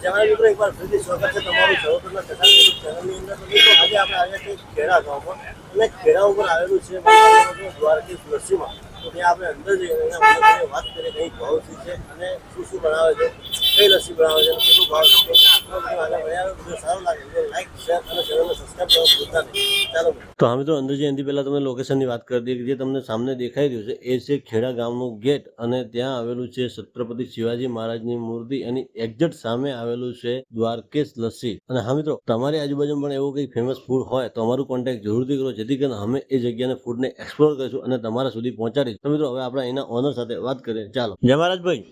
જમાના મિત્રો એકવાર ફરીથી સ્વાગત છે તમારું સૌપ્રથમ કથા ચેનલની અંદર. તો મિત્રો આજે આપણે આવ્યા છીએ ખેડા ગામમાં અને ખેડા ઉપર આવેલું છે દ્વારકેશ લસ્સીમાં. તો ત્યાં આપણે અંદર જઈને એના વાત કરીએ કઈ ભાવ શું છે અને શું બનાવે છે, કઈ લસ્સી બનાવે છે, કેટલું ભાવ છે. સારું લાગે લાઈક શેર અને ચેનલને સબસ્ક્રાઈબ કરવાનું ભૂલતા નહીં. ચાલો તો હા મિત્રો, અંદર એનાથી પહેલાં તમે લોકેશનની વાત કરી દઈએ કે જે તમને સામે દેખાઈ રહ્યું છે એ છે ખેડા ગામનું ગેટ અને ત્યાં આવેલું છે છત્રપતિ શિવાજી મહારાજની મૂર્તિ. એની એક્ઝેક્ટ સામે આવેલું છે દ્વારકેશ લસ્સી. અને હા મિત્રો, તમારી આજુબાજુમાં પણ એવું કંઈ ફેમસ ફૂડ હોય તો અમારું કોન્ટેક્ટ જરૂરથી કરો, જેથી કરીને અમે એ જગ્યાને ફૂડને એક્સપ્લોર કરીશું અને તમારા સુધી પહોંચાડીશું. તો મિત્રો હવે આપણે એના ઓનર સાથે વાત કરીએ. ચાલો. જય મહારાજભાઈ,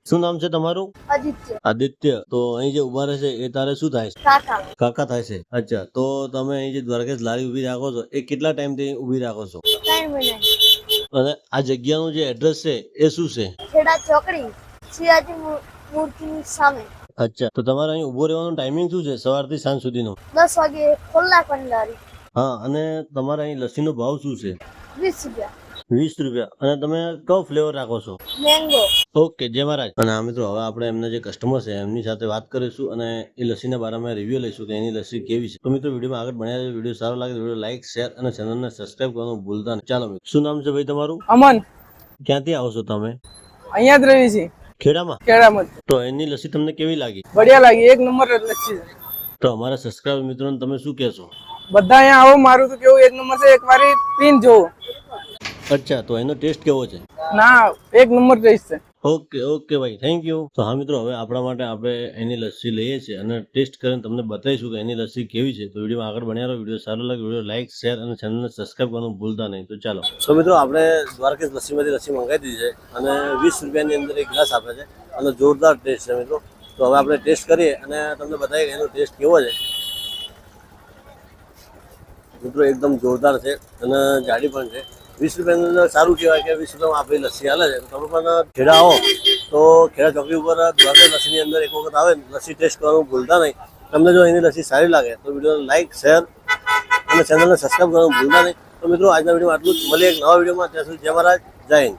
શું નામ છે તમારું? આદિત્ય. આદિત્ય. તો અહીં જે ઉભા રહે છે એ તારે શું થાય છે? કાકા. કાકા થાય છે. અચ્છા, તો તમે અહીં જે દ્વારકેશ લારી ઉભી રાખો છો એ કેટલા ટાઈમથી ઉભી રાખો છો? 3 મહિના. અને આ જગ્યાનું જે એડ્રેસ છે એ શું છે? ખેડા ચોકડી, શિવાજી મૂર્તિની સામે. અચ્છા, તો તમારે અહીં ઉભો રહેવાનું ટાઈમિંગ શું છે સવારથી સાંજ સુધીનો? 10 વાગે ખોલા કંડારી. હા, અને તમારે અહીં લસ્સીનો ભાવ શું છે? 20 રૂપિયા. 20 રૂપિયા. અને તમે કયો ફ્લેવર રાખો છો? મેંગો. ઓકે, જય મહારાજ. અને આ મિત્રો હવે આપણે એમના જે કસ્ટમર છે એમની સાથે વાત કરીશું અને એ લસ્સીના બારામાં રિવ્યુ લઈશું કે એની લસ્સી કેવી છે. તો મિત્રો વિડીયોમાં આગળ બન્યા રહેજો. વિડીયો સારો લાગે તો વિડીયો લાઈક શેર અને ચેનલને સબસ્ક્રાઇબ કરવાનું ભૂલતા નહીં. ચાલો મિત્રો, શું નામ છે ભાઈ તમારું? અમન. ક્યાંથી આવો છો તમે? અહીંયા જ રહી છે ખેડામાં. ખેડામાં. તો એની લસ્સી તમને કેવી લાગી? બઢિયા લાગી, એક નંબર લસ્સી છે. તો અમારા સબસ્ક્રાઇબર મિત્રોને તમે શું કહેશો? બધા અહીંયા આવો, મારું તો કેવું એક નંબર છે, એકવાર પીન જોવો. અચ્છા, તો એનો ટેસ્ટ કેવો છે? ના, એક નંબર ટેસ્ટ છે. ઓકે ઓકે ભાઈ, થેન્ક યુ. તો હા મિત્રો, હવે આપણા માટે આપણે એની લસ્સી લઈએ છીએ અને ટેસ્ટ કરીને તમને બતાવીશું કે એની લસ્સી કેવી છે. તો વિડીયોમાં આગળ બન્યા રહો. વિડીયો સારો લાગે વિડીયો લાઈક શેર અને ચેનલને સબસ્ક્રાઇબ કરવાનું ભૂલતા નહીં. તો ચાલો. તો મિત્રો આપણે દ્વારકેશ લસ્સીમાંથી લસ્સી મંગાવી દીધી છે અને 20 રૂપિયાની અંદર એક ગ્લાસ આપે છે અને જોરદાર ટેસ્ટ છે મિત્રો. તો હવે આપણે ટેસ્ટ કરીએ અને તમને બતાવીએ કે એનો ટેસ્ટ કેવો છે. મિત્રો એકદમ જોરદાર છે અને જાડી પણ છે. 20 રૂપિયાની અંદર સારું કહેવાય કે 20 રૂપિયામાં આપણી લસ્સી હાલે છે. તમે પણ ખેડા આવો તો ખેડા ચોકડી ઉપર દ્વારકા લસ્સીની અંદર એક વખત આવે લસ્સી ટેસ્ટ કરવાનું ભૂલતા નહીં. તમને જો એની લસ્સી સારી લાગે તો વિડીયોને લાઈક શેર અને ચેનલને સબસ્ક્રાઈબ કરવાનું ભૂલતા નહીં. તો મિત્રો આજના વિડીયોમાં આટલું જ. મળીએ એક નવા વિડીયોમાં. ત્યાં સુધી જય મહારાજ, જય હિન્દ.